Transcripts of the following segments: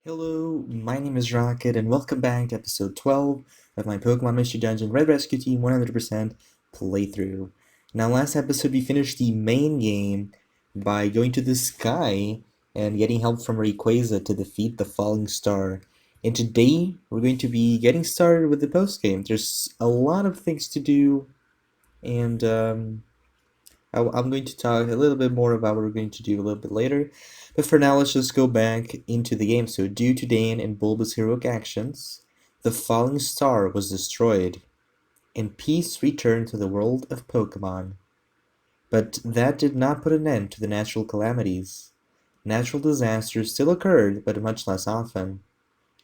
Hello, my name is Rocket, and welcome back to episode 12 of my Pokemon Mystery Dungeon Red Rescue Team 100% playthrough. Now, last episode we finished the main game by going to the sky and getting help from Rayquaza to defeat the Falling Star. And today we're going to be getting started with the post game. There's a lot of things to do, and I'm going to talk a little bit more about what we're going to do a little bit later. But for now, let's just go back into the game. So, due to Dan and Bulba's heroic actions, the Falling Star was destroyed, and peace returned to the world of Pokemon. But that did not put an end to the natural calamities. Natural disasters still occurred, but much less often.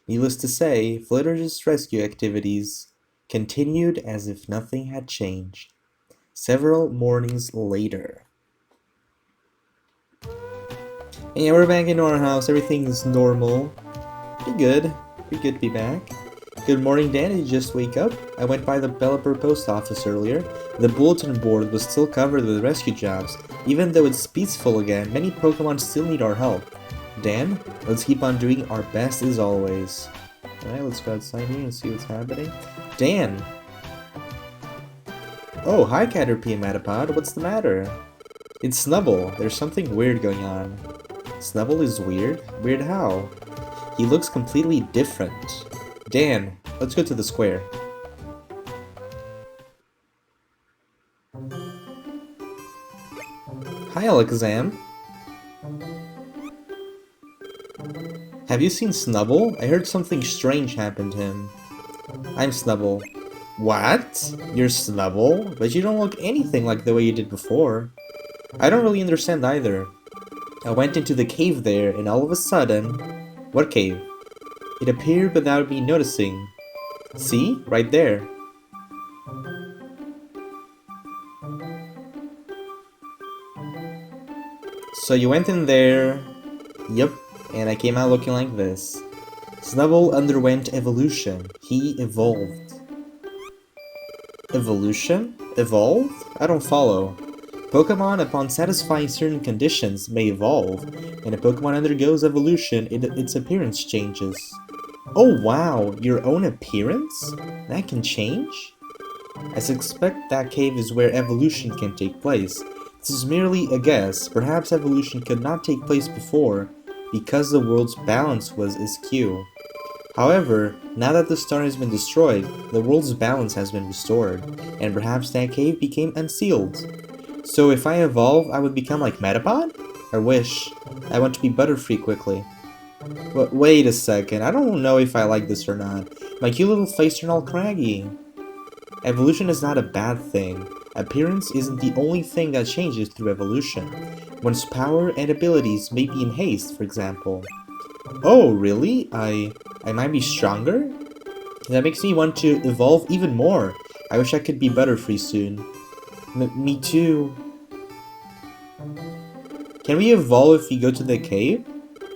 Needless to say, Flitter's rescue activities continued as if nothing had changed. Several mornings later. And yeah, we're back in our house. Everything is normal. Pretty good. Pretty good to be back. Good morning, Dan. Did you just wake up? I went by the Pelipper post office earlier. The bulletin board was still covered with rescue jobs. Even though it's peaceful again, many Pokemon still need our help. Dan, let's keep on doing our best as always. Alright, let's go outside here and see what's happening. Dan! Oh, hi Caterpie and Metapod. What's the matter? It's Snubble. There's something weird going on. Snubble is weird? Weird how? He looks completely different. Dan, let's go to the square. Hi, Alakazam. Have you seen Snubble? I heard something strange happened to him. I'm Snubble. What? You're Snubble? But you don't look anything like the way you did before. I don't really understand either. I went into the cave there, and all of a sudden... What cave? It appeared without me noticing. See? Right there. So you went in there... Yep, and I came out looking like this. Snubble underwent evolution. He evolved. Evolution? Evolved? I don't follow. Pokemon, upon satisfying certain conditions, may evolve, and a Pokemon undergoes evolution, its appearance changes. Oh wow, your own appearance? That can change? I suspect that cave is where evolution can take place. This is merely a guess. Perhaps evolution could not take place before, because the world's balance was askew. However, now that the star has been destroyed, the world's balance has been restored, and perhaps that cave became unsealed. So if I evolve, I would become like Metapod? I wish. I want to be Butterfree quickly. But wait a second, I don't know if I like this or not. My cute little face turned all craggy. Evolution is not a bad thing. Appearance isn't the only thing that changes through evolution. One's power and abilities may be in haste, for example. Oh, really? I might be stronger? That makes me want to evolve even more. I wish I could be Butterfree soon. Me too. Can we evolve if we go to the cave?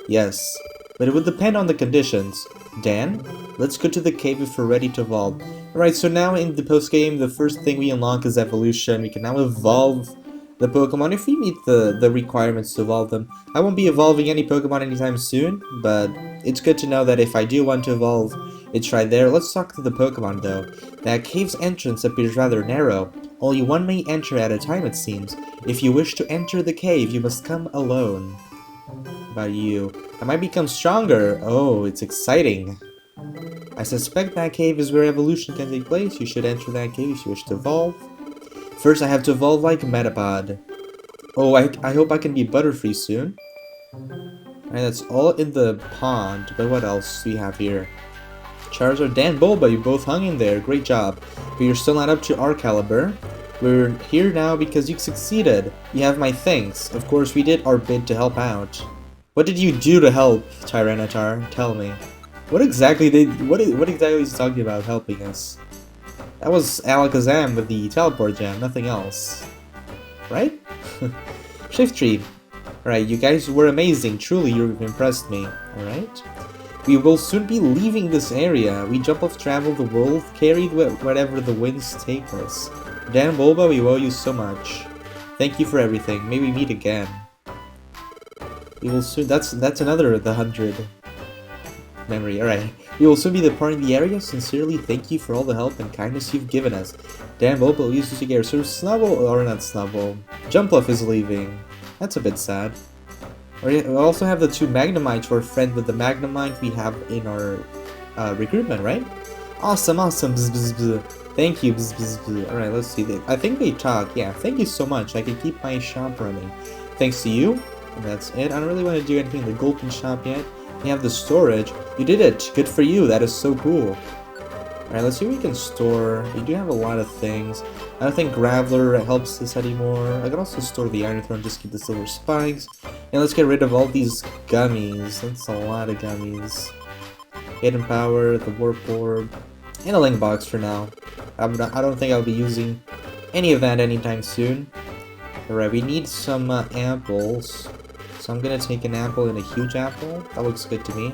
Yes, but it would depend on the conditions. Dan, let's go to the cave if we're ready to evolve. Alright, so now in the post-game, the first thing we unlock is evolution. We can now evolve the Pokemon if we meet the requirements to evolve them. I won't be evolving any Pokemon anytime soon, but it's good to know that if I do want to evolve, it's right there. Let's talk to the Pokemon though. That cave's entrance appears rather narrow. Only one may enter at a time, it seems. If you wish to enter the cave, you must come alone. About you. I might become stronger. Oh, it's exciting. I suspect that cave is where evolution can take place. You should enter that cave if you wish to evolve. First, I have to evolve like Metapod. Oh, I hope I can be Butterfree soon. Alright, that's all in the pond. But what else do we have here? Charizard, Dan, Bulba, you both hung in there. Great job. But you're still not up to our caliber. We're here now because you succeeded. You have my thanks. Of course, we did our bit to help out. What did you do to help, Tyranitar? Tell me. What exactly is he talking about helping us? That was Alakazam with the teleport gem, nothing else. Right? Shift Tree. Alright, you guys were amazing. Truly, you've impressed me. Alright? We will soon be leaving this area. We jump off travel the world, carried wherever the winds take us. Dan, Bulba, we owe you so much. Thank you for everything. May we meet again. We will soon. That's another the 100. memory. Alright. We will soon be departing the area. Sincerely, thank you for all the help and kindness you've given us. Damn, Bobo used to get so Snubble, or not Snubble. Jumpluff is leaving. That's a bit sad. We also have the 2 Magnemites who are friends with the Magnemite we have in our recruitment, right? Awesome, awesome. Bzz, bzz, bzz. Thank you. Bzz, bzz, bzz. Alright, let's see. I think they talk. Yeah, thank you so much. I can keep my shop running. Thanks to you. And that's it. I don't really want to do anything in the Golden shop yet. We have the storage. You did it. Good for you. That is so cool. Alright, let's see what we can store. We do have a lot of things. I don't think Graveler helps us anymore. I can also store the Iron Thorn, just keep the Silver Spikes. And let's get rid of all these gummies. That's a lot of gummies. Hidden Power, the Warp Orb, and a Link Box for now. I don't think I'll be using any of that anytime soon. Alright, we need some apples. So I'm gonna take an apple and a huge apple. That looks good to me.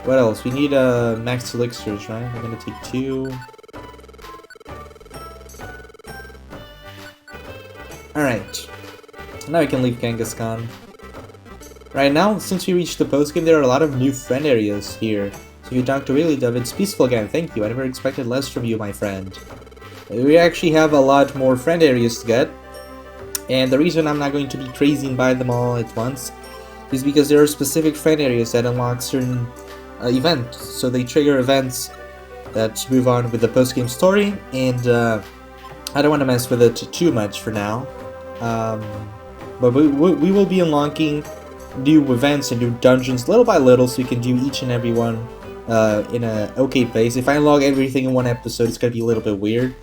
What else? We need max elixirs, right? I'm gonna take 2. Alright. Now we can leave Kangaskhan. Right now, since we reached the postgame, there are a lot of new friend areas here. So you talk to Really Dove, it's peaceful again, thank you. I never expected less from you, my friend. We actually have a lot more friend areas to get. And the reason I'm not going to be crazy and buy them all at once is because there are specific friend areas that unlock certain events. So they trigger events that move on with the post-game story, and I don't want to mess with it too much for now. But we will be unlocking new events and new dungeons little by little, so we can do each and every one in a okay pace. If I unlock everything in one episode, it's going to be a little bit weird.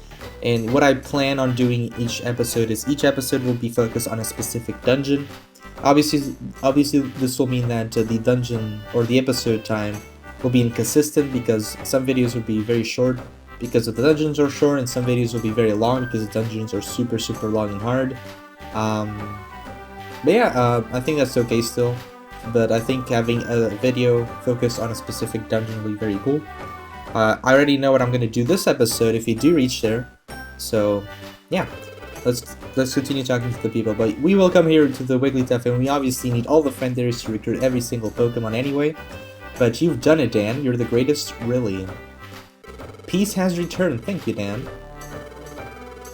And what I plan on doing each episode is each episode will be focused on a specific dungeon. Obviously this will mean that the dungeon or the episode time will be inconsistent, because some videos will be very short because the dungeons are short, and some videos will be very long because the dungeons are super long and hard. But yeah, I think that's okay still. But I think having a video focused on a specific dungeon will be very cool. I already know what I'm gonna do this episode if we do reach there. So yeah, let's continue talking to the people. But we will come here to the Wigglytuff, and we obviously need all the friend areas to recruit every single Pokemon anyway. But you've done it, Dan. You're the greatest, really. Peace has returned. Thank you, Dan.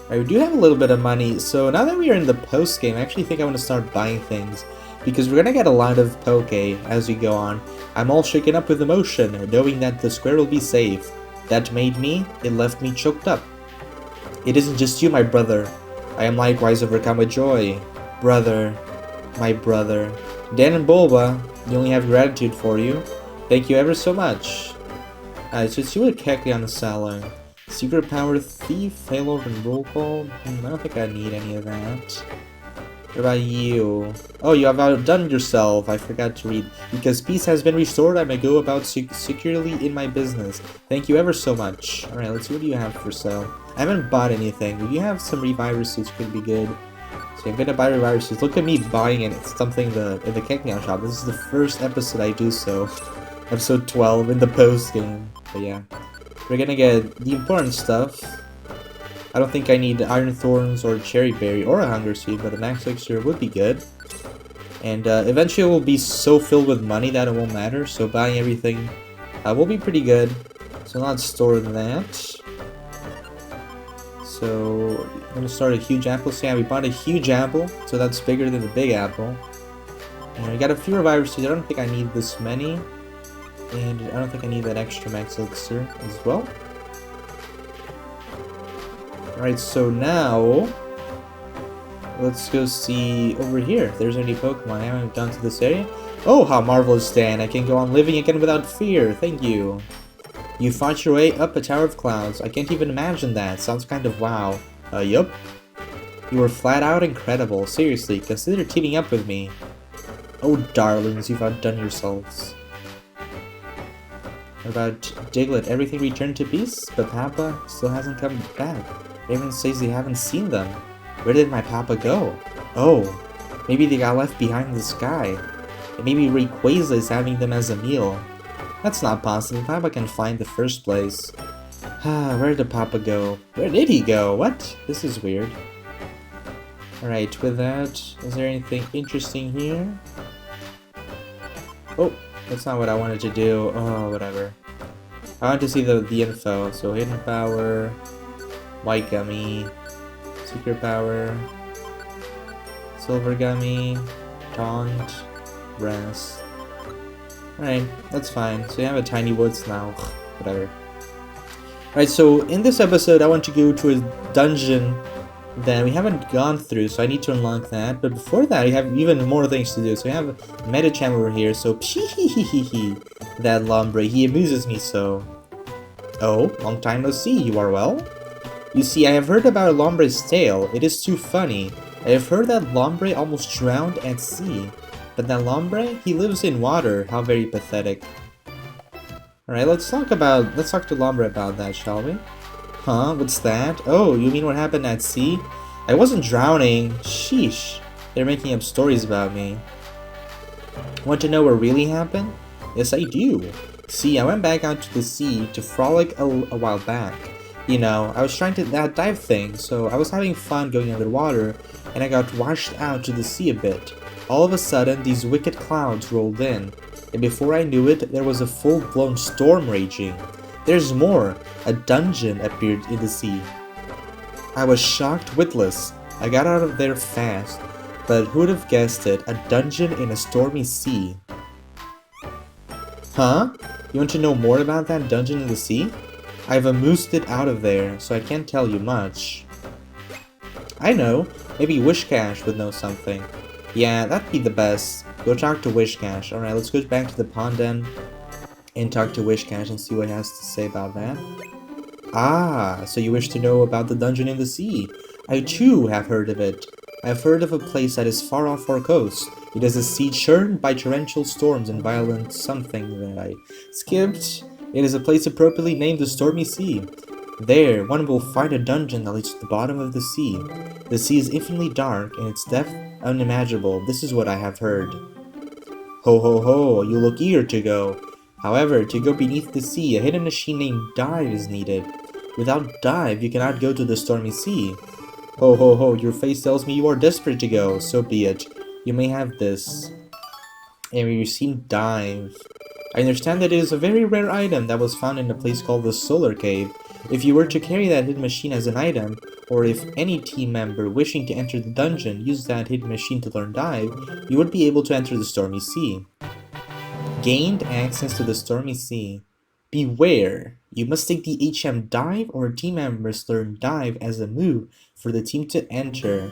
Alright, we do have a little bit of money, so now that we are in the post-game, I actually think I want to start buying things, because we're gonna get a lot of Poke as we go on. I'm all shaken up with emotion, knowing that the square will be safe. That made me, it left me choked up. It isn't just you, my brother. I am likewise overcome with joy. Brother. My brother. Dan and Bulba, we only have gratitude for you. Thank you ever so much. So it's you with Kekli on the salon. Secret Power, Thief, Halo, and Roll Call? I don't think I need any of that. What about you? Oh, you have outdone yourself. I forgot to read. Because peace has been restored, I may go about securely in my business. Thank you ever so much. Alright, let's see what do you have for sale. I haven't bought anything. If you have some Reviver Suits, could be good. So I'm gonna buy Reviver Suits. Look at me buying it. It's something in the Keklion shop. This is the first episode I do so. Episode 12 in the post game. But yeah. We're gonna get the important stuff. I don't think I need Iron Thorns or Cherry Berry or a Hunger Seed, but a Max Elixir would be good. And eventually it will be so filled with money that it won't matter, so buying everything will be pretty good. So let's store that. So I'm gonna start a huge apple. So yeah, we bought a huge apple, so that's bigger than the big apple. And we got a few Reviver Seeds. I don't think I need this many. And I don't think I need that extra Max Elixir as well. Alright, so now let's go see over here if there's any Pokemon. I haven't gone to this area. Oh, how marvelous, Dan. I can go on living again without fear. Thank you. You fought your way up a Tower of Clouds. I can't even imagine that. Sounds kind of wow. Yup. You were flat out incredible. Seriously, consider teaming up with me. Oh, darlings, you've outdone yourselves. What about Diglett? Everything returned to peace, but Papa still hasn't come back. Everyone says they haven't seen them. Where did my Papa go? Oh, maybe they got left behind in the sky. And maybe Rayquaza is having them as a meal. That's not possible. Papa can find the first place. Where did Papa go? Where did he go? What? This is weird. Alright, with that, is there anything interesting here? Oh, that's not what I wanted to do. Oh, whatever. I want to see the info. So hidden power, white gummy, secret power, silver gummy, taunt, brass. Alright, that's fine. So you have a tiny woods now. Whatever. Alright, so in this episode I want to go to a dungeon that we haven't gone through, so I need to unlock that. But before that, we have even more things to do. So we have Metachamp over here, so that Lombre, he amuses me so. Oh, long time no see, you are well? You see, I have heard about Lombre's tale. It is too funny. I have heard that Lombre almost drowned at sea. But that Lombre, he lives in water. How very pathetic. Alright, let's talk to Lombre about that, shall we? Huh? What's that? Oh, you mean what happened at sea? I wasn't drowning. Sheesh. They're making up stories about me. Want to know what really happened? Yes, I do. See, I went back out to the sea to frolic a while back. You know, I was trying to that dive thing, so I was having fun going underwater, and I got washed out to the sea a bit. All of a sudden, these wicked clouds rolled in, and before I knew it, there was a full-blown storm raging. There's more! A dungeon appeared in the sea. I was shocked witless. I got out of there fast, but who'd have guessed it, a dungeon in a stormy sea. Huh? You want to know more about that dungeon in the sea? I've amused it out of there, so I can't tell you much. I know, maybe Wishcash would know something. Yeah, that'd be the best. Go talk to Wishcash. Alright, let's go back to the pond then and talk to Wishcash and see what he has to say about that. Ah, so you wish to know about the dungeon in the sea. I too have heard of it. I have heard of a place that is far off our coast. It is a sea churned by torrential storms and violent something that I skipped. It is a place appropriately named the Stormy Sea. There, one will find a dungeon that leads to the bottom of the sea. The sea is infinitely dark and its depth unimaginable. This is what I have heard. Ho ho ho, you look eager to go. However, to go beneath the sea, a hidden machine named Dive is needed. Without Dive, you cannot go to the Stormy Sea. Ho ho ho, your face tells me you are desperate to go. So be it. You may have this. And we received Dive. I understand that it is a very rare item that was found in a place called the Solar Cave. If you were to carry that hidden machine as an item, or if any team member wishing to enter the dungeon used that hidden machine to learn Dive, you would be able to enter the Stormy Sea. Gained access to the Stormy Sea. Beware! You must take the HM Dive or team members learn Dive as a move for the team to enter.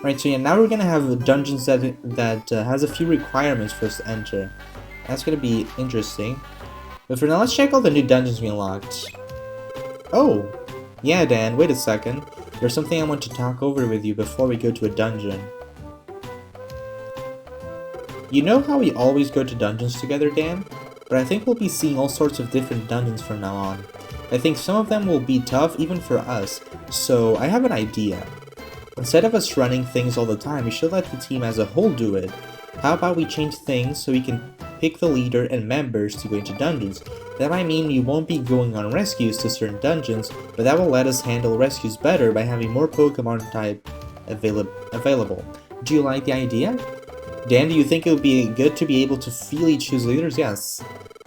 Right, so yeah, now we're gonna have dungeons that has a few requirements for us to enter. That's gonna be interesting. But for now, let's check all the new dungeons we unlocked. Oh! Yeah, Dan, wait a second. There's something I want to talk over with you before we go to a dungeon. You know how we always go to dungeons together, Dan? But I think we'll be seeing all sorts of different dungeons from now on. I think some of them will be tough even for us, so I have an idea. Instead of us running things all the time, we should let the team as a whole do it. How about we change things so we can pick the leader and members to go into dungeons? That might mean we won't be going on rescues to certain dungeons, but that will let us handle rescues better by having more Pokemon type available. Do you like the idea? Dan, do you think it would be good to be able to freely choose leaders? Yes.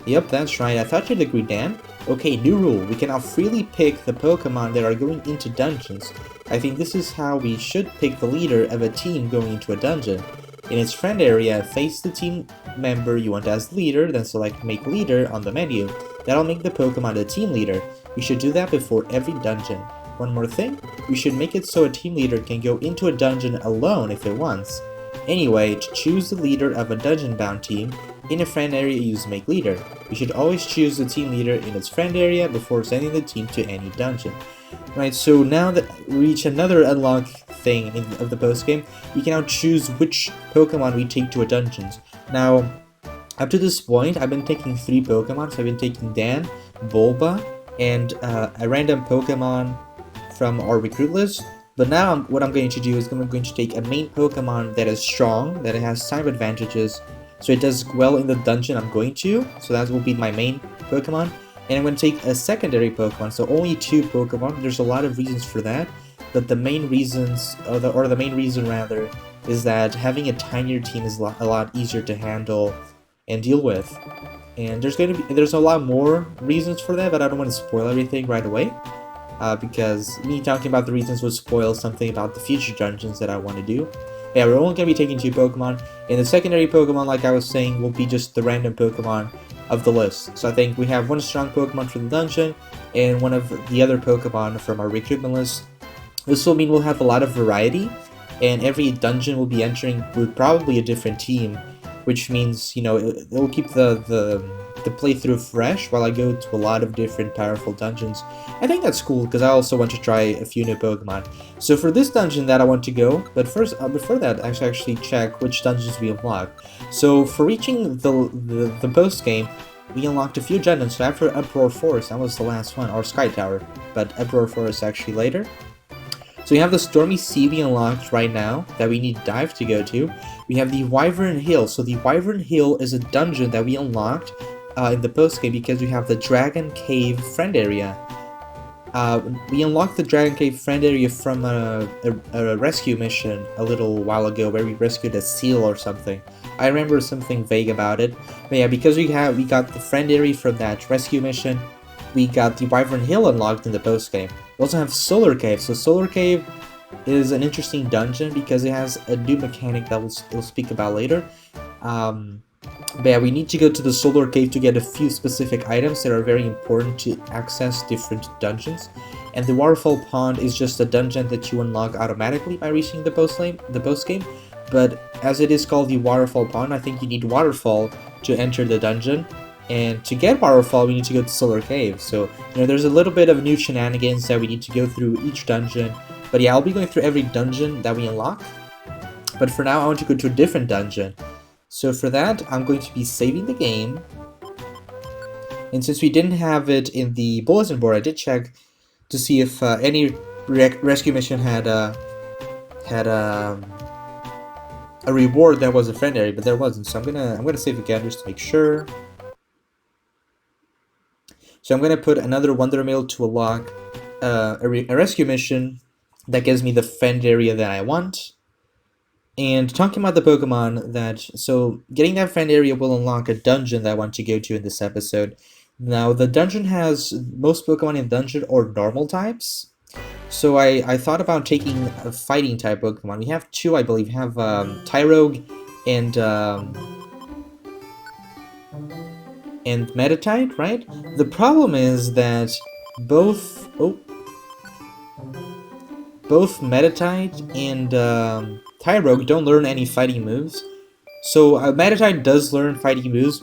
Yep, that's right. I thought you'd agree, Dan. Okay, new rule. We can now freely pick the Pokemon that are going into dungeons. I think this is how we should pick the leader of a team going into a dungeon. In its friend area, face the team member you want as leader, then select Make Leader on the menu. That'll make the Pokemon the team leader. We should do that before every dungeon. One more thing, we should make it so a team leader can go into a dungeon alone if it wants. Anyway, to choose the leader of a dungeon-bound team, in a friend area use Make Leader. We should always choose the team leader in its friend area before sending the team to any dungeon. Right, so now that we reach another unlock thing of the post-game, we can now choose which Pokemon we take to a dungeons. Now, up to this point, I've been taking 3 Pokemon, so I've been taking Dan, Bulba, and a random Pokemon from our recruit list. But now what I'm going to do is I'm going to take a main Pokemon that is strong, that it has type advantages, so it does well in the dungeon I'm going to, so that will be my main Pokemon. And I'm going to take a secondary Pokemon, so only 2 Pokemon. There's a lot of reasons for that, but the main reasons, or the main reason rather, is that having a tinier team is a lot easier to handle and deal with. And there's a lot more reasons for that, but I don't want to spoil everything right away, because me talking about the reasons would spoil something about the future dungeons that I want to do. Yeah, we're only going to be taking 2 Pokemon, and the secondary Pokemon, like I was saying, will be just the random Pokemon of the list. So I think we have one strong Pokemon for the dungeon, and one of the other Pokemon from our recruitment list. This will mean we'll have a lot of variety, and every dungeon we'll be entering with probably a different team, which means, you know, it will keep the playthrough fresh while I go to a lot of different powerful dungeons. I think that's cool, because I also want to try a few new Pokemon. So for this dungeon that I want to go, but first, before that, I should actually check which dungeons we unlock. So for reaching the post-game, we unlocked a few dungeons. So after Uproar Forest, that was the last one, or Sky Tower, but Uproar Forest actually later. So we have the Stormy Sea we unlocked right now, that we need Dive to go to. We have the Wyvern Hill. So the Wyvern Hill is a dungeon that we unlocked in the post-game because we have the Dragon Cave friend area. We unlocked the Dragon Cave friend area from a rescue mission a little while ago where we rescued a seal or something. I remember something vague about it. But yeah, because we got the friend area from that rescue mission, we got the Wyvern Hill unlocked in the post-game. We also have Solar Cave. So Solar Cave is an interesting dungeon because it has a new mechanic that we'll speak about later. But yeah, we need to go to the Solar Cave to get a few specific items that are very important to access different dungeons. And the Waterfall Pond is just a dungeon that you unlock automatically by reaching the post-game. But as it is called the Waterfall Pond, I think you need Waterfall to enter the dungeon. And to get Waterfall, we need to go to Solar Cave. So, you know, there's a little bit of new shenanigans that we need to go through each dungeon. But yeah, I'll be going through every dungeon that we unlock. But for now, I want to go to a different dungeon. So for that, I'm going to be saving the game. And since we didn't have it in the bulletin board, I did check to see if any rescue mission had a reward that was a friend area, but there wasn't. So I'm gonna save again just to make sure. So I'm gonna put another Wonder Mail to unlock a rescue mission that gives me the friend area that I want. And talking about the Pokemon so getting that friend area will unlock a dungeon that I want to go to in this episode. Now the dungeon has most Pokemon in dungeon or normal types. So I thought about taking a fighting type Pokemon. We have 2, I believe. We have Tyrogue and Meditite, right? The problem is that both Meditite and Tyrogue don't learn any fighting moves. So Meditite does learn fighting moves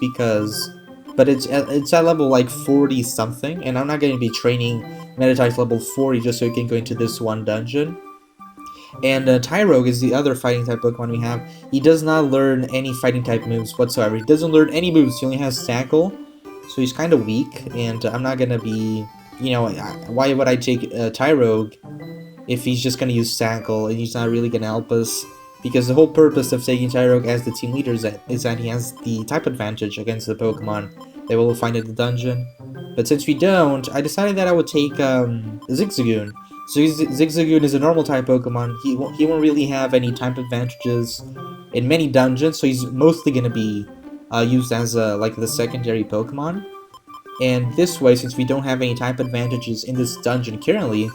but it's at level like 40 something, and I'm not going to be training Meditite level 40 just so he can go into this one dungeon. And Tyrogue is the other fighting type Pokemon we have. He does not learn any fighting type moves whatsoever. He doesn't learn any moves. He only has Tackle, so he's kind of weak. And I'm not gonna be, you know, why would I take Tyrogue if he's just gonna use Tackle and he's not really gonna help us? Because the whole purpose of taking Tyrogue as the team leader is that he has the type advantage against the Pokemon that we'll find in the dungeon. But since we don't, I decided that I would take Zigzagoon. So Zigzagoon is a normal type Pokemon. He won't really have any type advantages in many dungeons, so he's mostly gonna be used as like the secondary Pokemon. And this way, since we don't have any type advantages in this dungeon currently,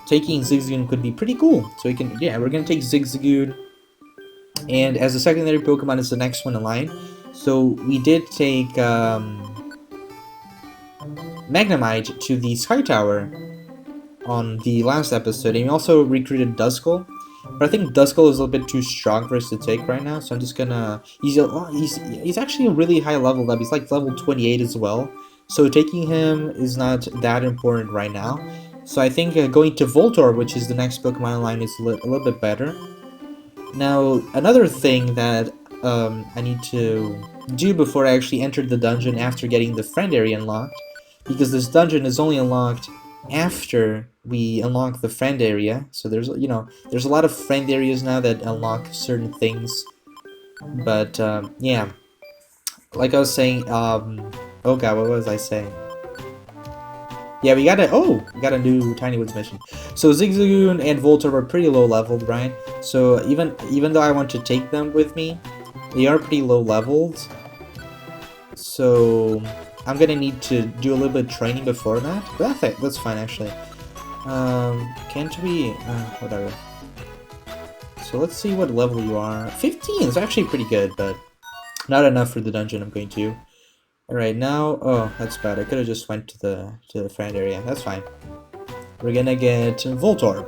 taking Zigzagoon could be pretty cool. So we're gonna take Zigzagoon, and as a secondary Pokemon is the next one in line. So we did take Magnemite to the Sky Tower on the last episode, and we also recruited Duskull. But I think Duskull is a little bit too strong for us to take right now, so I'm just gonna... He's actually a really high level up. He's like level 28 as well. So taking him is not that important right now. So I think going to Voltorb, which is the next Pokemon in line, is a little bit better. Now, another thing that I need to do before I actually enter the dungeon after getting the friend area unlocked, because this dungeon is only unlocked after we unlock the friend area. So there's a lot of friend areas now that unlock certain things. But yeah, like I was saying, oh god, what was I saying? Yeah, we got a new Tiny Woods mission. So Zigzagoon and Voltorb are pretty low leveled, right? So even though I want to take them with me, they are pretty low leveled. So I'm gonna need to do a little bit of training before that. But that's fine actually. Can't we? Whatever. So let's see what level you are. 15 is actually pretty good, but not enough for the dungeon I'm going to. Alright, now... Oh, that's bad. I could have just went to the friend area. That's fine. We're gonna get Voltorb.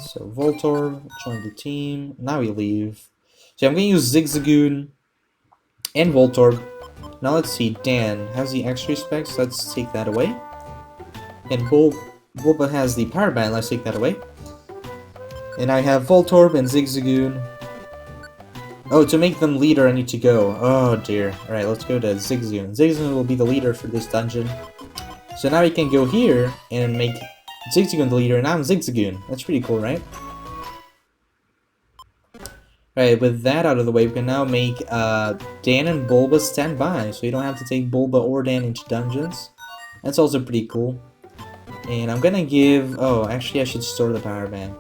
So Voltorb, join the team. Now we leave. So I'm gonna use Zigzagoon and Voltorb. Now let's see, Dan has the extra specs. Let's take that away. And Bulba has the power band. Let's take that away. And I have Voltorb and Zigzagoon. Oh, to make them leader, I need to go. Oh dear. Alright, let's go to Zigzagoon. Zigzagoon will be the leader for this dungeon. So now we can go here and make Zigzagoon the leader, and I'm Zigzagoon. That's pretty cool, right? Alright, with that out of the way, we can now make Dan and Bulba stand by, so you don't have to take Bulba or Dan into dungeons. That's also pretty cool. And I'm gonna give... Oh, actually I should store the power band.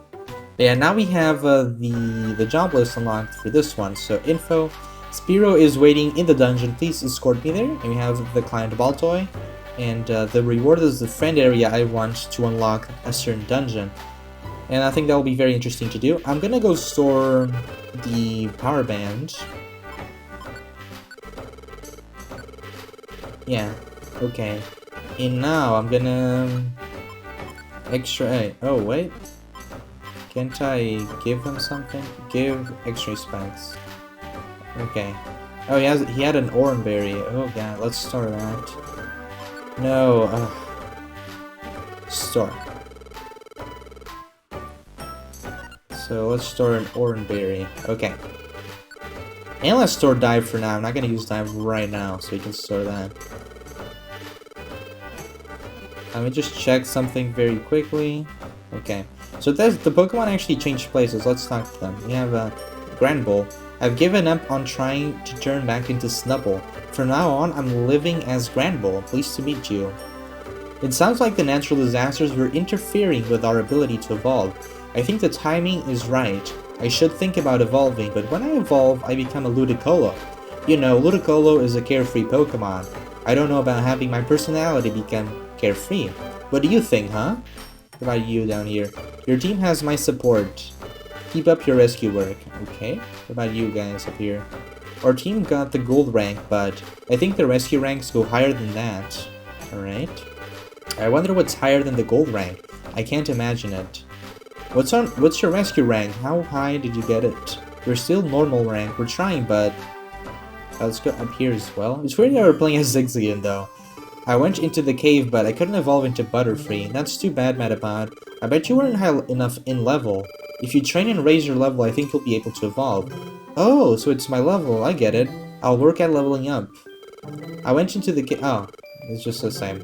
Yeah, now we have the job list unlocked for this one. So info, Spiro is waiting in the dungeon, please escort me there. And we have the client Baltoy. And the reward is the friend area I want to unlock a certain dungeon. And I think that will be very interesting to do. I'm gonna go store the power band. Yeah, okay. And now I'm gonna... Extra... Oh, wait. Can't I give him something? Give extra specs. Okay. Oh, he had an Oranberry. Oh god, let's store that. No, store. So let's store an Oranberry. Okay. And let's store Dive for now. I'm not gonna use Dive right now, so you can store that. Let me just check something very quickly. Okay. So the Pokemon actually changed places. Let's talk to them. We have Granbull. I've given up on trying to turn back into Snubbull. From now on, I'm living as Granbull. Pleased to meet you. It sounds like the natural disasters were interfering with our ability to evolve. I think the timing is right. I should think about evolving, but when I evolve, I become a Ludicolo. You know, Ludicolo is a carefree Pokemon. I don't know about having my personality become carefree. What do you think, huh? What about you down here? Your team has my support. Keep up your rescue work. Okay. What about you guys up here? Our team got the gold rank, but I think the rescue ranks go higher than that. Alright. I wonder what's higher than the gold rank. I can't imagine it. What's your rescue rank? How high did you get it? You're still normal rank. We're trying, but... let's go up here as well. It's weird that we're playing as Zigzagoon though. I went into the cave, but I couldn't evolve into Butterfree. That's too bad, Metapod. I bet you weren't high enough in level. If you train and raise your level, I think you'll be able to evolve. Oh, so it's my level. I get it. I'll work at leveling up. I went into the cave. Oh, it's just the same.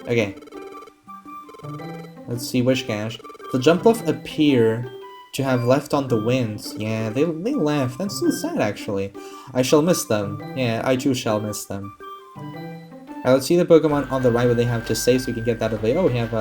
Okay. Let's see, Wishcash. The Jumpluff appear to have left on the winds. Yeah, they left. That's so sad, actually. I shall miss them. Yeah, I too shall miss them. Let's see the Pokemon on the right, what they have to say, so we can get that away. Oh, we have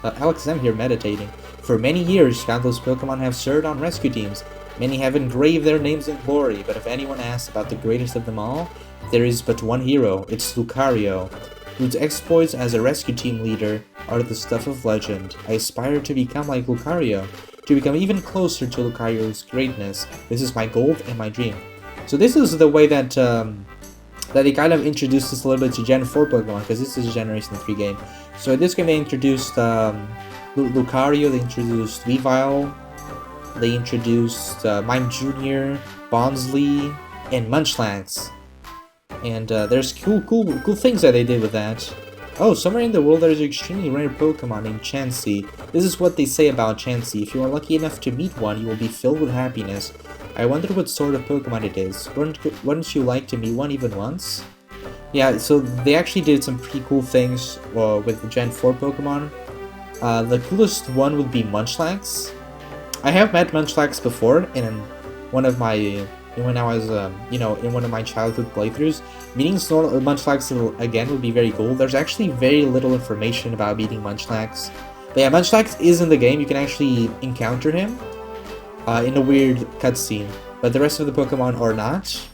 Alex M here meditating. For many years, countless Pokemon have served on rescue teams. Many have engraved their names in glory, but if anyone asks about the greatest of them all, there is but one hero. It's Lucario, whose exploits as a rescue team leader are the stuff of legend. I aspire to become like Lucario, to become even closer to Lucario's greatness. This is my goal and my dream. So this is the way that that they kind of introduced us a little bit to Gen 4 Pokemon, because this is a Generation 3 game. So in this game they introduced Lucario, they introduced Weavile, they introduced Mime Jr., Bonsly, and Munchlax. And there's cool things that they did with that. Oh, somewhere in the world there is an extremely rare Pokemon named Chansey. This is what they say about Chansey. If you are lucky enough to meet one, you will be filled with happiness. I wonder what sort of Pokemon it is. Wouldn't you like to meet one even once? Yeah, so they actually did some pretty cool things with the Gen 4 Pokemon. The coolest one would be Munchlax. I have met Munchlax before in one of my when I was, you know, in one of my childhood playthroughs. Meeting Munchlax again would be very cool. There's actually very little information about meeting Munchlax. But yeah, Munchlax is in the game. You can actually encounter him in a weird cutscene. But the rest of the Pokemon are not.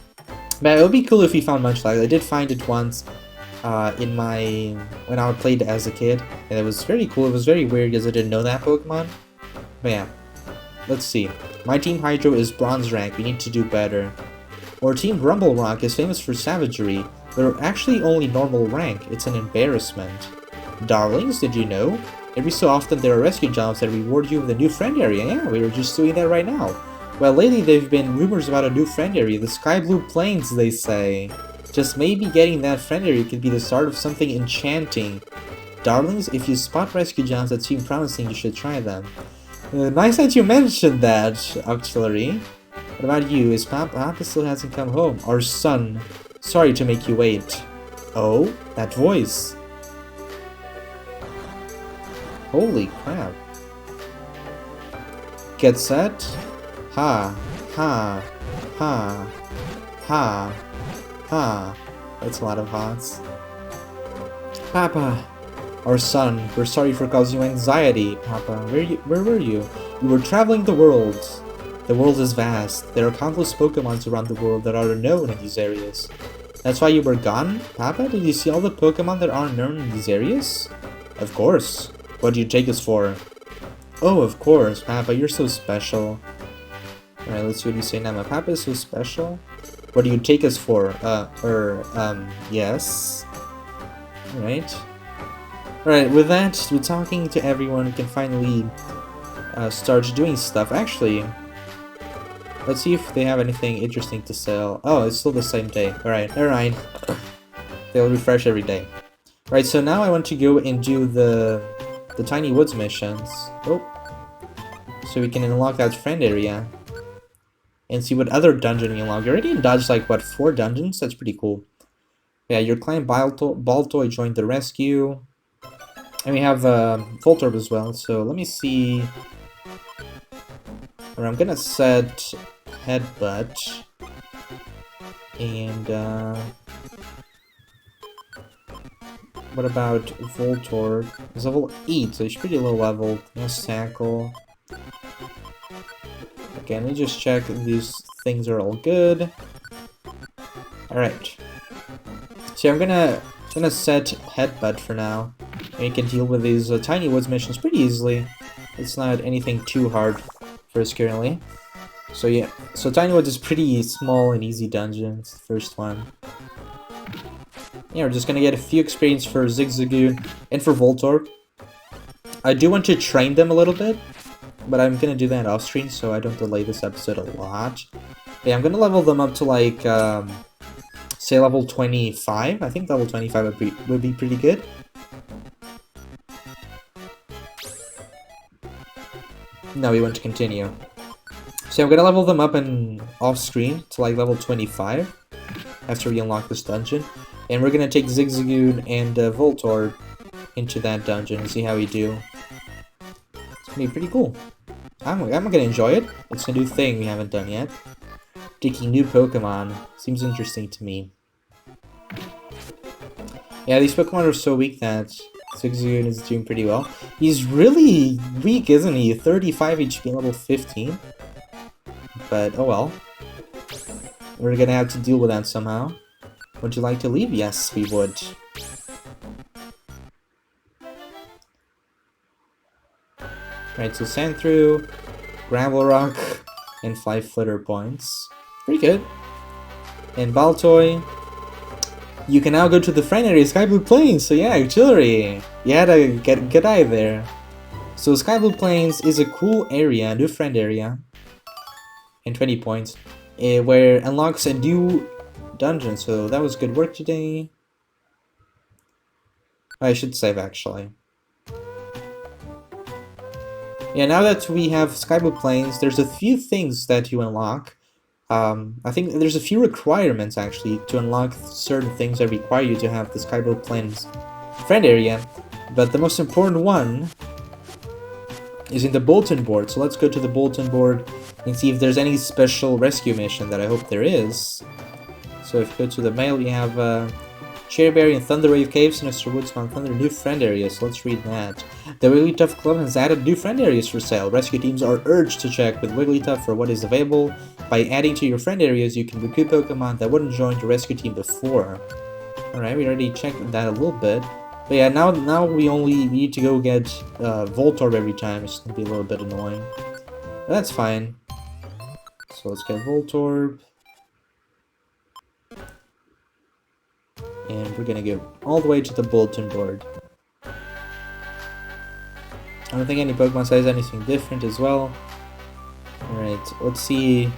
But it would be cool if we found Munchlax. I did find it once when I played as a kid. And it was very cool. It was very weird because I didn't know that Pokemon. But yeah, let's see. My Team Hydro is Bronze rank. We need to do better. Or Team Rumble Rock is famous for savagery. They're actually only normal rank. It's an embarrassment. Darlings, did you know? Every so often there are rescue jobs that reward you with a new friend area. Yeah, we were just doing that right now. Well, lately there have been rumors about a new friend area. The Sky Blue Plains, they say. Just maybe getting that friend area could be the start of something enchanting. Darlings, if you spot rescue jobs that seem promising, you should try them. Nice that you mentioned that, Auxiliary. What about you? His Papa still hasn't come home. Our son. Sorry to make you wait. Oh, that voice. Holy crap. Get set. Ha. Ha. Ha. Ha. Ha. That's a lot of ha's. Papa. Our son. We're sorry for causing you anxiety, Papa. Where were you? You were traveling the world. The world is vast. There are countless Pokemons around the world that are unknown in these areas. That's why you were gone? Papa, did you see all the Pokemon that aren't known in these areas? Of course. What do you take us for? Oh, of course, Papa, you're so special. Alright, let's see what you say now. My Papa is so special? What do you take us for? Yes. Alright. Alright, with that, with talking to everyone, we can finally start doing stuff. Actually, let's see if they have anything interesting to sell. Oh, it's still the same day. Alright, alright. They'll refresh every day. Right, so now I want to go and do the Tiny Woods missions. Oh. So we can unlock that friend area. And see what other dungeon we unlock. You already dodged like, what, 4 dungeons? That's pretty cool. Yeah, your client Baltoy joined the rescue. And we have Voltorb as well, so let me see. Or I'm gonna set Headbutt. And what about Voltorb? He's level 8, so he's pretty low level. No Tackle. Okay, let me just check if these things are all good. Alright. So I'm gonna set Headbutt for now. And you can deal with these Tiny Woods missions pretty easily. It's not anything too hard for us currently. So yeah, so Tiny Woods is pretty small and easy dungeons, first one. Yeah, we're just gonna get a few experience for Zigzagoon and for Voltorb. I do want to train them a little bit, but I'm gonna do that off screen so I don't delay this episode a lot. Yeah, I'm gonna level them up to like, say level 25. I think level 25 would be pretty good. Now we want to continue. So I'm gonna level them up and off screen to like level 25 after we unlock this dungeon. And we're gonna take Zigzagoon and Voltorb into that dungeon and see how we do. It's gonna be pretty cool. I'm gonna enjoy it. It's a new thing we haven't done yet. Taking new Pokemon. Seems interesting to me. Yeah, these Pokemon are so weak that Zigzagoon is doing pretty well. He's really weak, isn't he? 35 HP, level 15. But, oh well. We're gonna have to deal with that somehow. Would you like to leave? Yes, we would. Right, so Sandthrough, Gravel Rock, and 5 Flitter points. Pretty good. And Baltoy. You can now go to the friend area, Sky Blue Plains. So yeah, Auxiliary. You had a good eye there. So Sky Blue Plains is a cool area, new friend area. And 20 points. Where it unlocks a new dungeon. So that was good work today. I should save actually. Yeah, now that we have Sky Blue Plains, there's a few things that you unlock. I think there's a few requirements actually to unlock certain things that require you to have the Sky Blue Plains friend area. But the most important one is in the bulletin board. So let's go to the bulletin board and see if there's any special rescue mission that I hope there is. So if you go to the mail, we have Cherryberry and Thunderwave Caves, Mr. Woods Mount Thunder, new friend areas. So let's read that. The Wigglytuff Club has added new friend areas for sale. Rescue teams are urged to check with Wigglytuff for what is available. By adding to your friend areas, you can recruit Pokemon that wouldn't join your rescue team before. Alright, we already checked that a little bit. But yeah, now we only need to go get Voltorb every time. It's gonna be a little bit annoying. But that's fine. So let's get Voltorb. And we're gonna go all the way to the bulletin board. I don't think any Pokemon says anything different as well. Alright, let's see.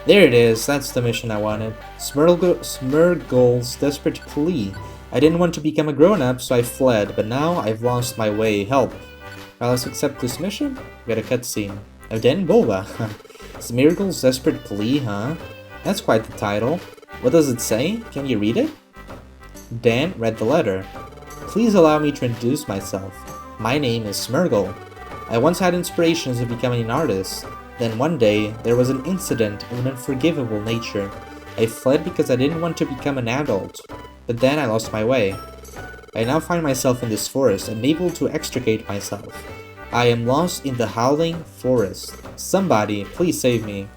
There it is, that's the mission I wanted. Smeargle's desperate plea. I didn't want to become a grown-up, so I fled, but now I've lost my way. Help. Well, let's accept this mission. We got a cutscene. Then Bulba. Smeargle's desperate plea, huh? That's quite the title. What does it say? Can you read it? Dan read the letter. Please allow me to introduce myself. My name is Smeargle. I once had inspirations of becoming an artist. Then one day, there was an incident of an unforgivable nature. I fled because I didn't want to become an adult. But then I lost my way. I now find myself in this forest, unable to extricate myself. I am lost in the howling forest. Somebody, please save me.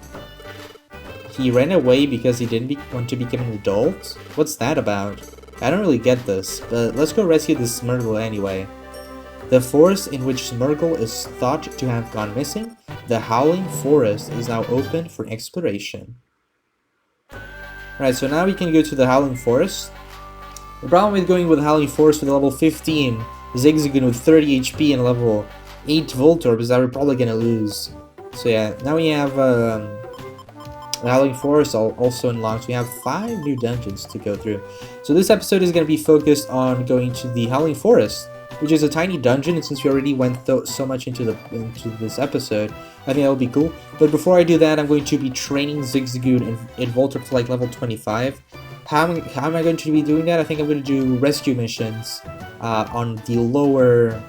He ran away because he didn't want to become an adult? What's that about? I don't really get this, but let's go rescue this Smeargle anyway. The forest in which Smeargle is thought to have gone missing, the Howling Forest, is now open for exploration. Alright, so now we can go to the Howling Forest. The problem with going with Howling Forest with a level 15 Zigzagoon with 30 HP and a level 8 Voltorb is that we're probably gonna lose. So yeah, now we have the Howling Forest also unlocked. We have 5 new dungeons to go through. So this episode is going to be focused on going to the Howling Forest, which is a tiny dungeon, and since we already went so much into this episode, I think that would be cool. But before I do that, I'm going to be training Zigzagoon and Voltorb to like level 25. How am I going to be doing that? I think I'm going to do rescue missions on the lower,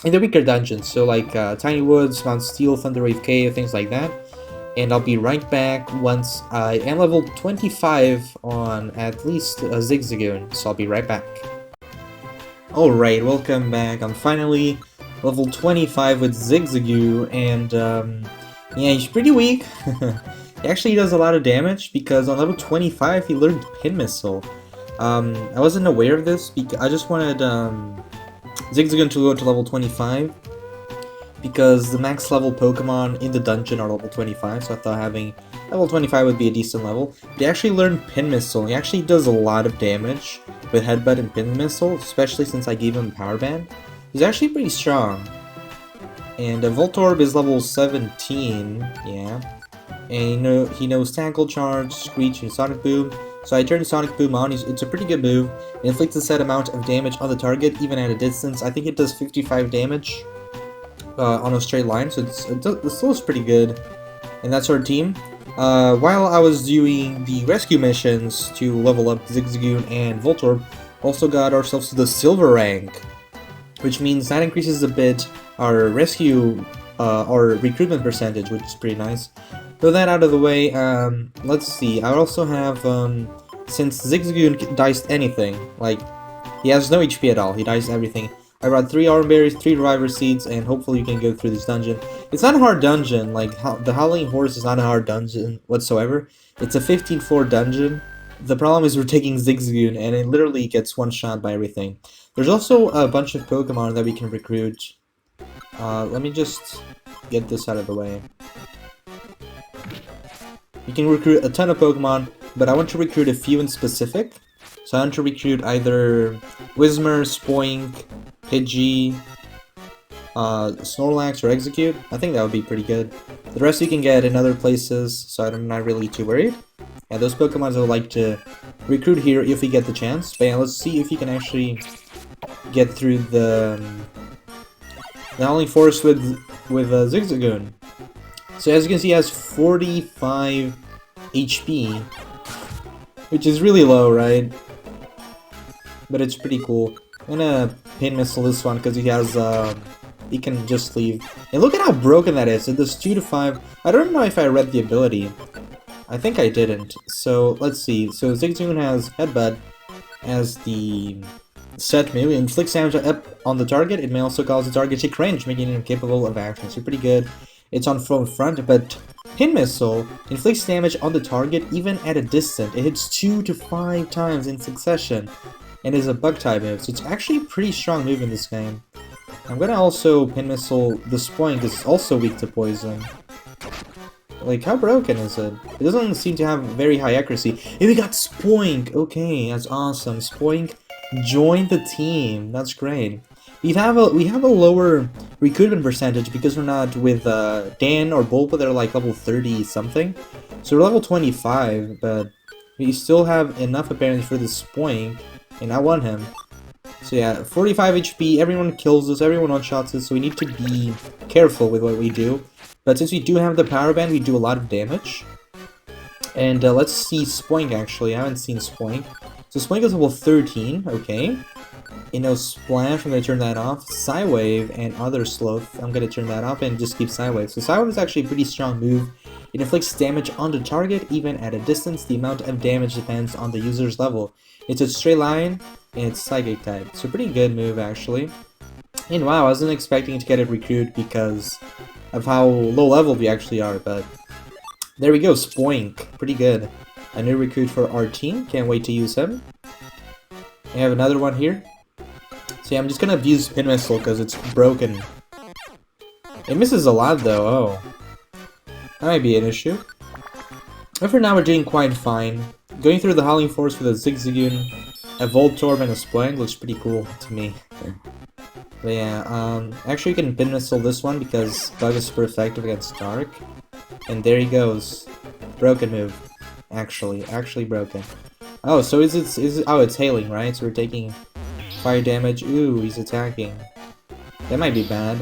in the weaker dungeons. So like Tiny Woods, Mount Steel, Thunderwave Cave, things like that. And I'll be right back once I am level 25 on at least a Zigzagoon, so I'll be right back. Alright, welcome back. I'm finally level 25 with Zigzagoon, and yeah, he's pretty weak. He actually does a lot of damage, because on level 25 he learned Pin Missile. I wasn't aware of this, because I just wanted Zigzagoon to go to level 25. Because the max level Pokemon in the dungeon are level 25, so I thought having level 25 would be a decent level. But he actually learned Pin Missile. He actually does a lot of damage with Headbutt and Pin Missile, especially since I gave him Power Band. He's actually pretty strong. And Voltorb is level 17, yeah. And he knows Tackle Charge, Screech, and Sonic Boom. So I turned Sonic Boom on. It's a pretty good move. It inflicts a set amount of damage on the target, even at a distance. I think it does 55 damage. On a straight line, so it still is pretty good. And that's our team. While I was doing the rescue missions to level up Zigzagoon and Voltorb, also got ourselves to the silver rank, which means that increases a bit our our recruitment percentage, which is pretty nice. With that out of the way, let's see. I also have since Zigzagoon diced anything, like he has no HP at all. He diced everything. I brought 3 Aurum Berries, 3 Reviver Seeds, and hopefully you can go through this dungeon. It's not a hard dungeon, like, the Howling Horse is not a hard dungeon whatsoever. It's a 15-floor dungeon. The problem is we're taking Zigzagoon, and it literally gets one-shot by everything. There's also a bunch of Pokemon that we can recruit. Let me just get this out of the way. You can recruit a ton of Pokemon, but I want to recruit a few in specific. So I want to recruit either Whismur, Spoink, Pidgey, Snorlax, or Execute. I think that would be pretty good. The rest you can get in other places, so I'm not really too worried. Yeah, those Pokemon I would like to recruit here if we get the chance. But yeah, let's see if you can actually get through the Howling Forest with Zigzagoon. So as you can see, he has 45 HP, which is really low, right? But it's pretty cool. I'm gonna Pin Missile this one because he has he can just leave. And look at how broken that is. It does 2 to 5. I don't know if I read the ability. I think I didn't. So let's see. So Zigzagoon has Headbutt as the set move. It inflicts damage up on the target. It may also cause the target to cringe, making it incapable of action. So pretty good. It's on front, but Pin Missile inflicts damage on the target even at a distance. It hits 2 to 5 times in succession and is a bug type move. So it's actually a pretty strong move in this game. I'm gonna also Pin Missile the Spoink because it's also weak to poison. Like, how broken is it? It doesn't seem to have very high accuracy. Hey, we got Spoink! Okay, that's awesome. Spoink joined the team. That's great. We have a lower recruitment percentage because we're not with Dan or Bulba. They're like level 30 something. So we're level 25, but we still have enough appearance for the Spoink, and I want him. So yeah, 45 HP, everyone kills us, everyone one-shots us, so we need to be careful with what we do. But since we do have the power band, we do a lot of damage. And let's see Spoink actually, I haven't seen Spoink. So Spoink is level 13, okay. You know, Splash, I'm going to turn that off. Psywave and Other Sloth, I'm going to turn that off and just keep Psywave. So Psywave is actually a pretty strong move. It inflicts damage on the target, even at a distance. The amount of damage depends on the user's level. It's a straight line, and it's Psychic type. So pretty good move, actually. And wow, I wasn't expecting to get it recruit because of how low level we actually are, but there we go, Spoink. Pretty good. A new recruit for our team. Can't wait to use him. I have another one here. So yeah, I'm just gonna abuse Pin Missile because it's broken. It misses a lot though, oh. That might be an issue. But for now we're doing quite fine. Going through the Howling Force with a Zigzagoon, a Voltorb, and a Splank looks pretty cool to me. But yeah, actually you can Pin Missile this one because Bug is super effective against Dark. And there he goes. Broken move. Actually broken. Oh, so is it oh, it's hailing, right? So we're taking fire damage. Ooh, he's attacking. That might be bad.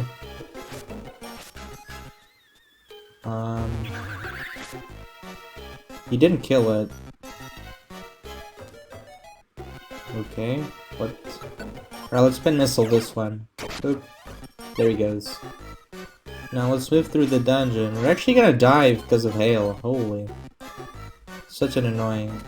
He didn't kill it. Okay, what? Alright, let's Pin Missile this one. Oop. There he goes. Now let's move through the dungeon. We're actually gonna die because of hail. Holy. Such an annoying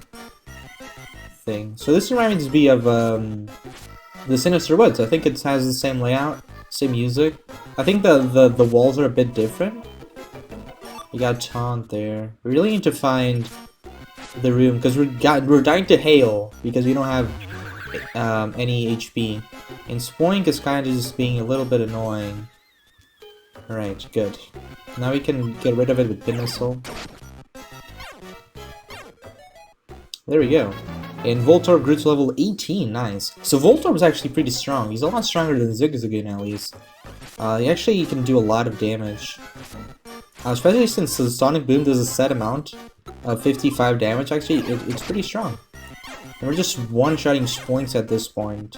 thing. So this reminds me of the Sinister Woods. I think it has the same layout, same music. I think the walls are a bit different. We got Taunt there. We really need to find the room because we're dying to hail because we don't have any HP. And Spoink is kind of just being a little bit annoying. Alright, good. Now we can get rid of it with Pin Missile. There we go. And Voltorb grew to level 18, nice. So Voltorb is actually pretty strong. He's a lot stronger than Zigzagoon at least. He actually can do a lot of damage. Especially since the Sonic Boom does a set amount of 55 damage, actually, it's pretty strong. And we're just one-shotting Spoinks at this point.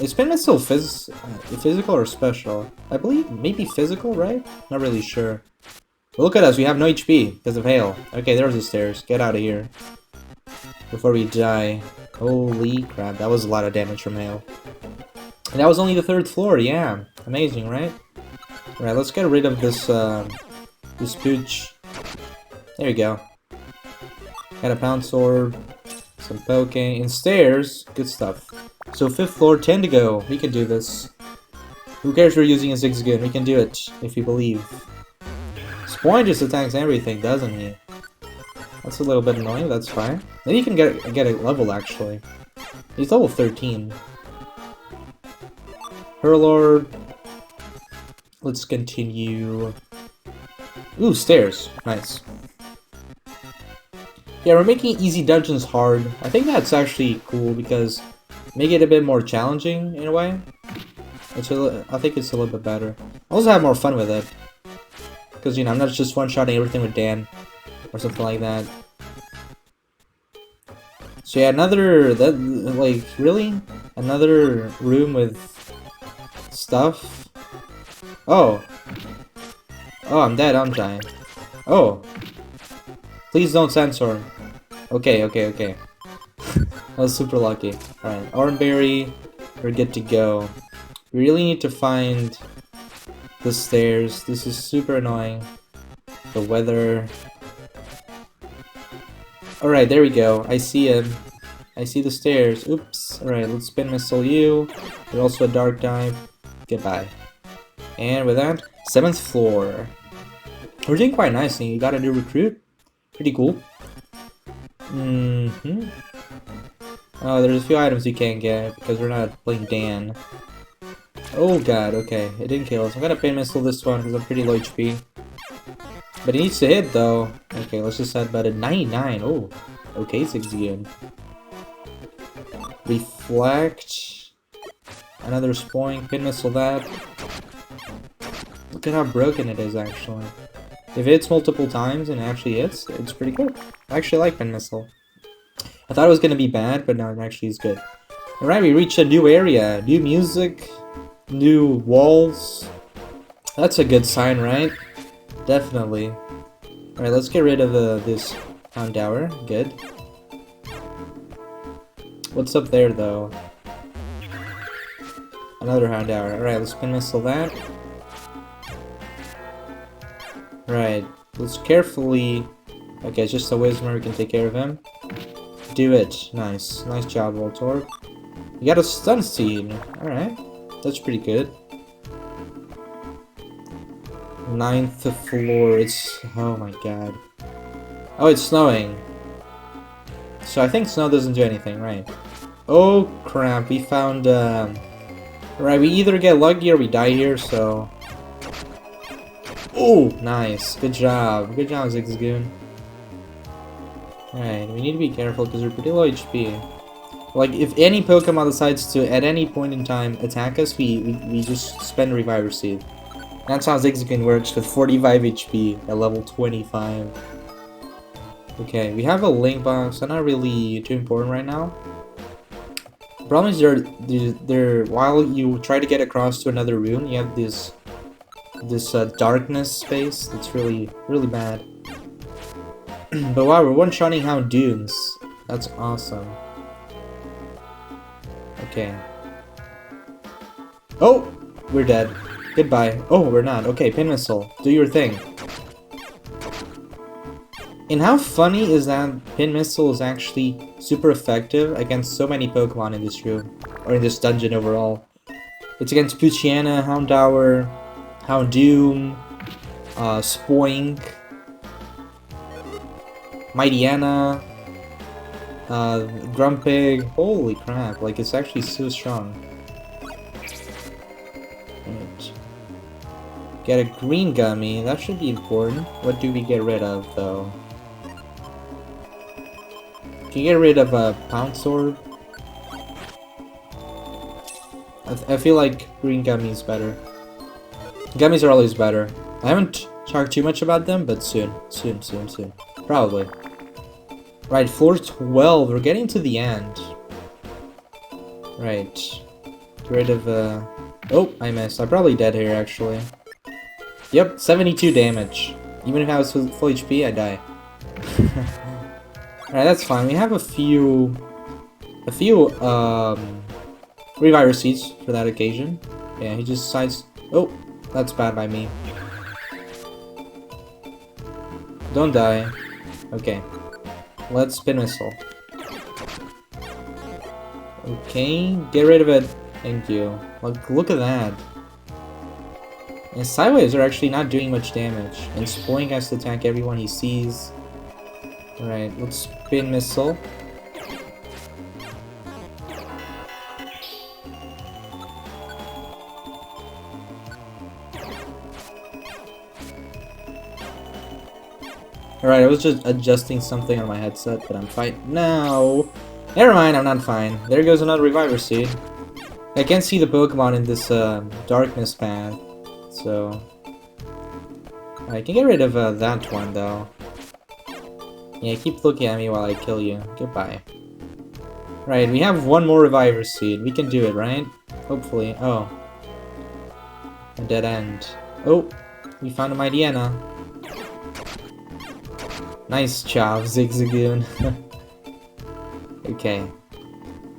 Is Pin Missile physical or special? I believe maybe physical, right? Not really sure. But look at us, we have no HP because of hail. Okay, there's the stairs. Get out of here. Before we die. Holy crap, that was a lot of damage from hail. And that was only the 3rd floor, yeah. Amazing, right? Alright, let's get rid of this, this pooch. There you go. Got a Pound Sword, some Poke, and stairs. Good stuff. So 5th floor, 10 to go. We can do this. Who cares we're using a Zigzagoon? We can do it, if you believe. Spoink just attacks everything, doesn't he? That's a little bit annoying, that's fine. Then you can get a level, actually. He's level 13. Hurlord. Let's continue. Ooh, stairs. Nice. Yeah, we're making easy dungeons hard. I think that's actually cool because make it a bit more challenging in a way. I think it's a little bit better. I also have more fun with it. Because, you know, I'm not just one-shotting everything with Dan or something like that. So yeah, really? Another room with stuff? Oh. Oh, I'm dead, aren't I? Oh. Please don't censor. Okay. I was super lucky. Alright, Oranberry, we're good to go. We really need to find the stairs. This is super annoying. The weather. Alright, there we go. I see him. I see the stairs. Oops. Alright, let's spin missile you. You're also a dark dive. Goodbye. And with that, 7th floor. We're doing quite nicely. You got a new recruit. Pretty cool. Oh, there's a few items you can't get because we're not playing Dan. Oh god, okay. It didn't kill us. I'm gonna pin missile this one because I'm pretty low HP. But it needs to hit though. Okay, let's just add about a 99. Oh, okay, 6 again. Reflect. Another spoink. Pin missile that. Look at how broken it is actually. If it hits multiple times and actually hits, it's pretty good. I actually like pin missile. I thought it was gonna be bad, but no, it actually is good. Alright, we reached a new area. New music. New walls. That's a good sign, right? Definitely. Alright, let's get rid of this Hound Tower. Good. What's up there, though? Another Hound Tower. Alright, let's pin missile that. Right, let's carefully... Okay, it's just a Whismur, we can take care of him. Do it. Nice. Nice job, Voltorb. You got a stun seed. Alright. That's pretty good. 9th floor. It's... Oh my god. Oh, it's snowing. So I think snow doesn't do anything, right? Oh crap, we found... Right, we either get lucky or we die here, so... Oh, nice. Good job. Good job, Zigzagoon. Alright, we need to be careful because we're pretty low HP. Like, if any Pokemon decides to, at any point in time, attack us, we just spend Reviver Seed. That's how Zigzagoon works with 45 HP at level 25. Okay, we have a Link Box. They're not really too important right now. The problem is they're while you try to get across to another room, you have this darkness space that's really bad. But wow, we're one-shotting Houndoons. That's awesome. Okay. Oh! We're dead. Goodbye. Oh, we're not. Okay, Pin Missile. Do your thing. And how funny is that Pin Missile is actually super effective against so many Pokemon in this room. Or in this dungeon overall. It's against Poochyena, Houndour, Houndoom, Spoink, Mightyena, Grumpig. Holy crap, like it's actually so strong. Right. Get a green gummy, that should be important. What do we get rid of though? Can you get rid of a Pound Sword? I feel like green gummy is better. Gummies are always better. I haven't talked too much about them, but soon. Soon. Probably. Right, floor 12. We're getting to the end. Right. Get rid of, Oh, I missed. I'm probably dead here, actually. Yep, 72 damage. Even if I was full HP, I die. Alright, that's fine. We have a few... Reviver Seeds for that occasion. Yeah, he just decides... Oh, that's bad by me. Don't die. Okay. Let's Spin Missile. Okay, get rid of it. Thank you. Look at that. And Sideways are actually not doing much damage. And Spoink has to attack everyone he sees. Alright, let's Spin Missile. Alright, I was just adjusting something on my headset, but I'm fine now. Never mind, I'm not fine. There goes another Reviver Seed. I can't see the Pokemon in this darkness path, so... I can get rid of that one, though. Yeah, keep looking at me while I kill you. Goodbye. Right, we have one more Reviver Seed. We can do it, right? Hopefully. Oh. A dead end. Oh, we found a Mightyena. Nice job, Zigzagoon. Okay.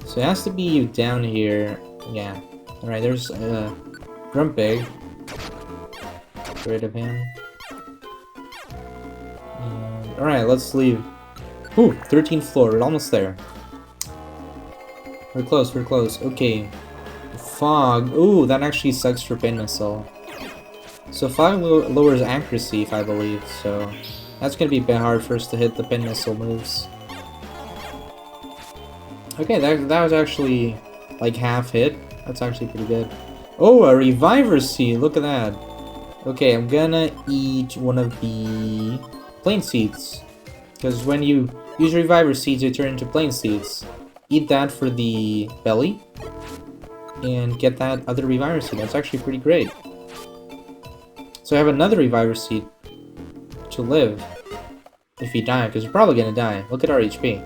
So it has to be down here. Yeah. Alright, there's Grumpig. Get rid of him. Alright, let's leave. Ooh, 13th floor, we're almost there. We're close, we're close. Okay. Fog. Ooh, that actually sucks for Pin Missile. So Fog lowers accuracy, if I believe, so that's gonna be a bit hard for us to hit the Pin Missile moves. Okay, that was actually like half hit. That's actually pretty good. Oh, a Reviver Seed, look at that. Okay, I'm gonna eat one of the Plain Seeds. Because when you use Reviver Seeds, they turn into Plain Seeds. Eat that for the belly. And get that other Reviver Seed. That's actually pretty great. So I have another Reviver Seed to live. If you die, because you're probably gonna die. Look at our HP.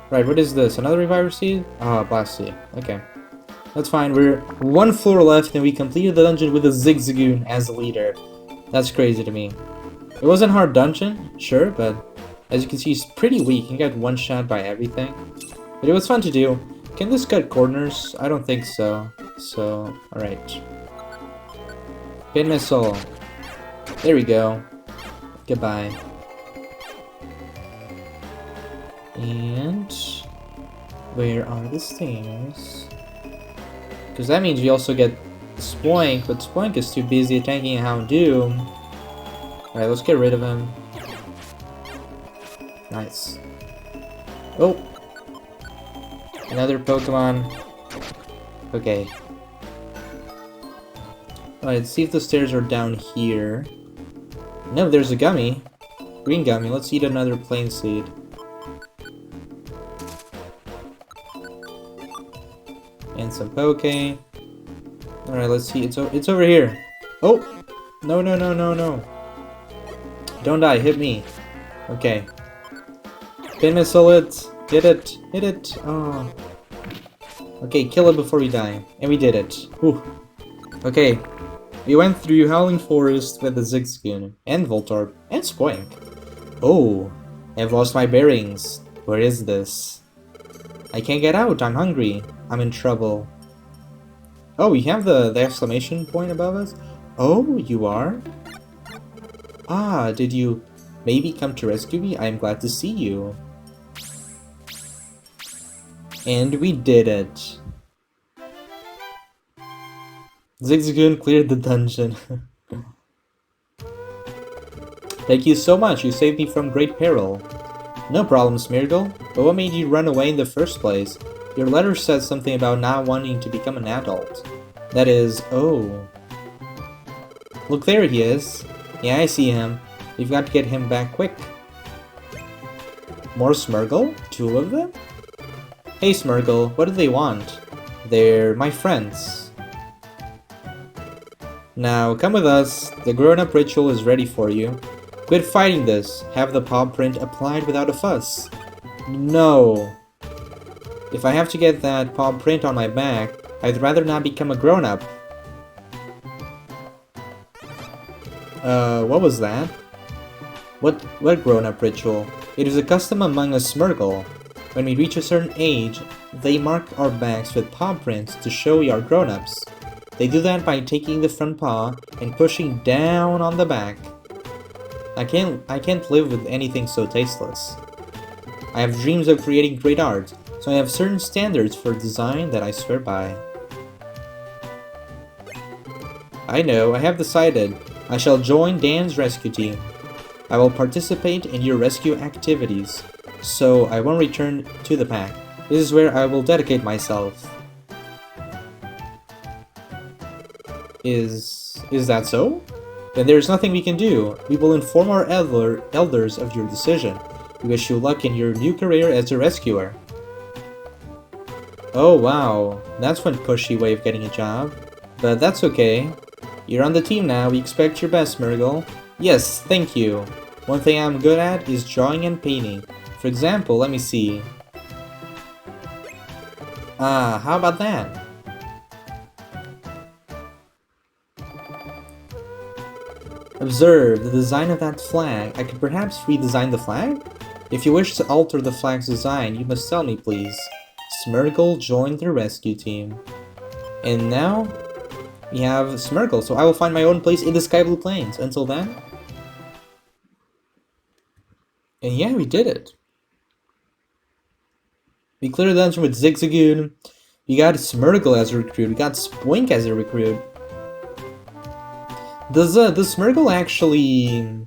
Right, what is this? Another Reviver Seed? Ah, Blast Seed. Okay. That's fine. We're one floor left and we completed the dungeon with a Zigzagoon as the leader. That's crazy to me. It wasn't a hard dungeon, sure, but as you can see, he's pretty weak. He got one shot by everything. But it was fun to do. Can this cut corners? I don't think so. So, alright. Pin Missile. There we go. Goodbye. And where are the stairs? Because that means we also get Spoink, but Spoink is too busy attacking Houndoom. Alright, let's get rid of him. Nice. Oh! Another Pokemon. Okay. Alright, let's see if the stairs are down here. No, there's a gummy. Green gummy. Let's eat another Plain Seed. And some Poke. Alright, let's see. It's over here. Oh! No, no, no, no, no. Don't die. Hit me. Okay. Pin Missile it. Hit it. Hit it. Oh. Okay, kill it before we die. And we did it. Whew. Okay. We went through Howling Forest with the Zigzagoon, and Voltorb, and Spoink. Oh. I've lost my bearings. Where is this? I can't get out. I'm hungry. I'm in trouble. Oh, we have the exclamation point above us? Oh, you are? Ah, did you maybe come to rescue me? I am glad to see you. And we did it. Zigzagoon cleared the dungeon. Thank you so much. You saved me from great peril. No problem, Smeargle. But what made you run away in the first place? Your letter said something about not wanting to become an adult. That is, oh. Look, there he is. Yeah, I see him. We've got to get him back quick. More Smeargle? 2 of them? Hey Smeargle, what do they want? They're my friends. Now, come with us. The grown-up ritual is ready for you. Quit fighting this. Have the paw print applied without a fuss. No. If I have to get that paw print on my back, I'd rather not become a grown-up. What was that? What grown-up ritual? It is a custom among us Smeargle. When we reach a certain age, they mark our backs with paw prints to show we are grown-ups. They do that by taking the front paw and pushing down on the back. I can't live with anything so tasteless. I have dreams of creating great art, so I have certain standards for design that I swear by. I know, I have decided. I shall join Dan's rescue team. I will participate in your rescue activities, so I won't return to the pack. This is where I will dedicate myself. Is that so? Then there is nothing we can do. We will inform our elders of your decision. We wish you luck in your new career as a rescuer. Oh wow, that's one pushy way of getting a job. But that's okay. You're on the team now, we expect your best, Smeargle. Yes, thank you. One thing I'm good at is drawing and painting. For example, let me see. How about that? Observe the design of that flag. I could perhaps redesign the flag? If you wish to alter the flag's design, you must tell me, please. Smeargle joined the rescue team. And now we have Smeargle, so I will find my own place in the Sky Blue Plains. Until then. And yeah, we did it. We cleared the dungeon with Zigzagoon. We got Smeargle as a recruit. We got Spoink as a recruit. Does Smeargle actually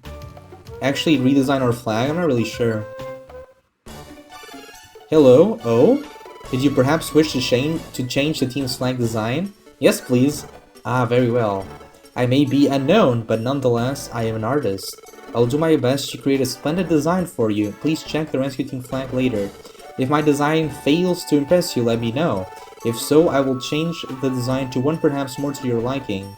redesign our flag? I'm not really sure. Hello? Oh? Did you perhaps wish to change the team's flag design? Yes, please. Ah, very well. I may be unknown, but nonetheless, I am an artist. I'll do my best to create a splendid design for you. Please check the rescue team flag later. If my design fails to impress you, let me know. If so, I will change the design to one perhaps more to your liking.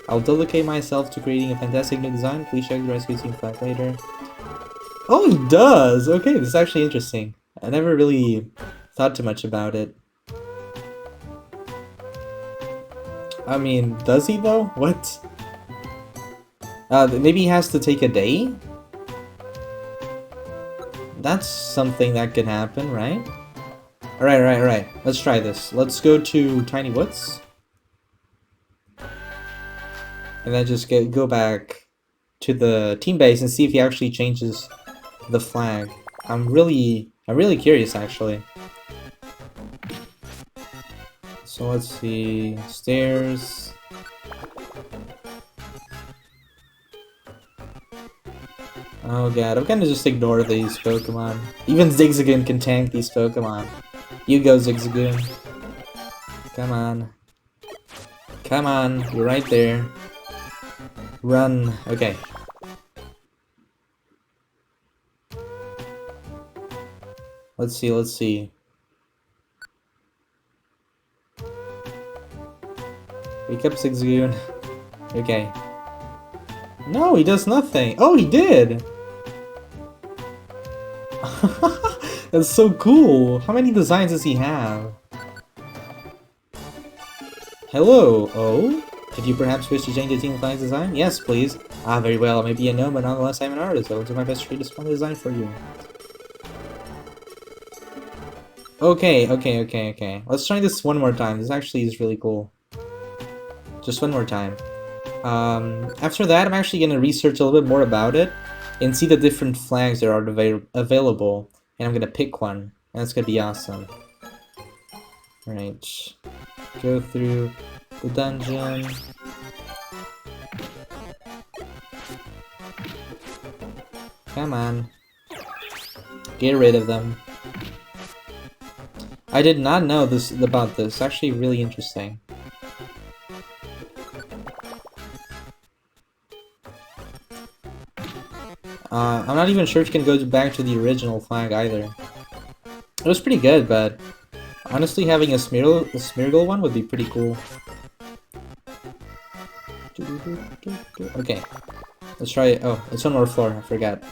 I'll dedicate myself to creating a fantastic new design. Please check the rescue team flag later. Oh, he does! Okay, this is actually interesting. I never really thought too much about it. I mean, does he though? What? Maybe he has to take a day? That's something that could happen, right? Alright. Let's try this. Let's go to Tiny Woods. And then just go back to the team base and see if he actually changes the flag. I'm really curious, actually. So let's see, stairs. Oh god, I'm gonna just ignore these Pokemon. Even Zigzagoon can tank these Pokemon. You go, Zigzagoon. Come on. Come on, you're right there. Run. Okay. Let's see. Wake up, Zigzagoon. Okay. No, he does nothing. Oh, he did! That's so cool. How many designs does he have? Hello. Oh? Did you perhaps wish to change the team flag's design? Yes, please. Ah, very well. Maybe a no, but nonetheless I'm an artist. I will do my best to create a splendid design for you. Okay. Let's try this one more time. This actually is really cool. Just one more time. After that, I'm actually going to research a little bit more about it and see the different flags that are available. And I'm going to pick one. And that's going to be awesome. Alright. Go through the dungeon. Come on. Get rid of them. I did not know about this. It's actually really interesting. I'm not even sure if you can go back to the original flag either. It was pretty good, but honestly having a Smeargle one would be pretty cool. Okay, let's try it. Oh, it's one more floor, I forgot.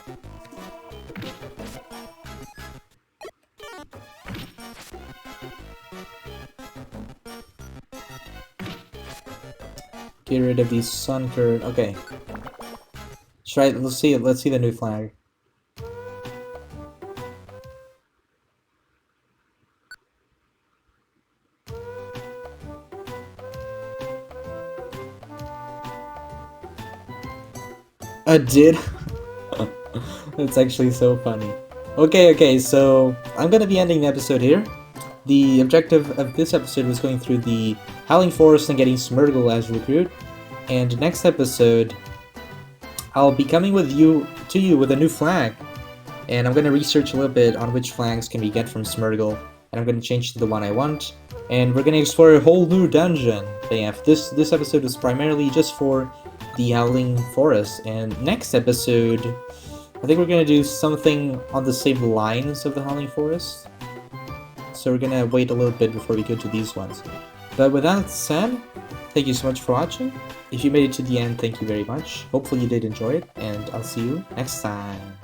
Get rid of these sun curd. Okay. Try. Let's see the new flag. I did. That's actually so funny. Okay, so I'm gonna be ending the episode here. The objective of this episode was going through the Howling Forest and getting Smeargle as recruit. And next episode, I'll be coming to you with a new flag. And I'm gonna research a little bit on which flags can we get from Smeargle. And I'm gonna change to the one I want. And we're gonna explore a whole new dungeon. But yeah, this episode was primarily just for the Howling Forest. And next episode, I think we're gonna do something on the same lines of the Howling Forest. So we're gonna wait a little bit before we go to these ones. But with that said, thank you so much for watching. If you made it to the end, thank you very much. Hopefully you did enjoy it, and I'll see you next time.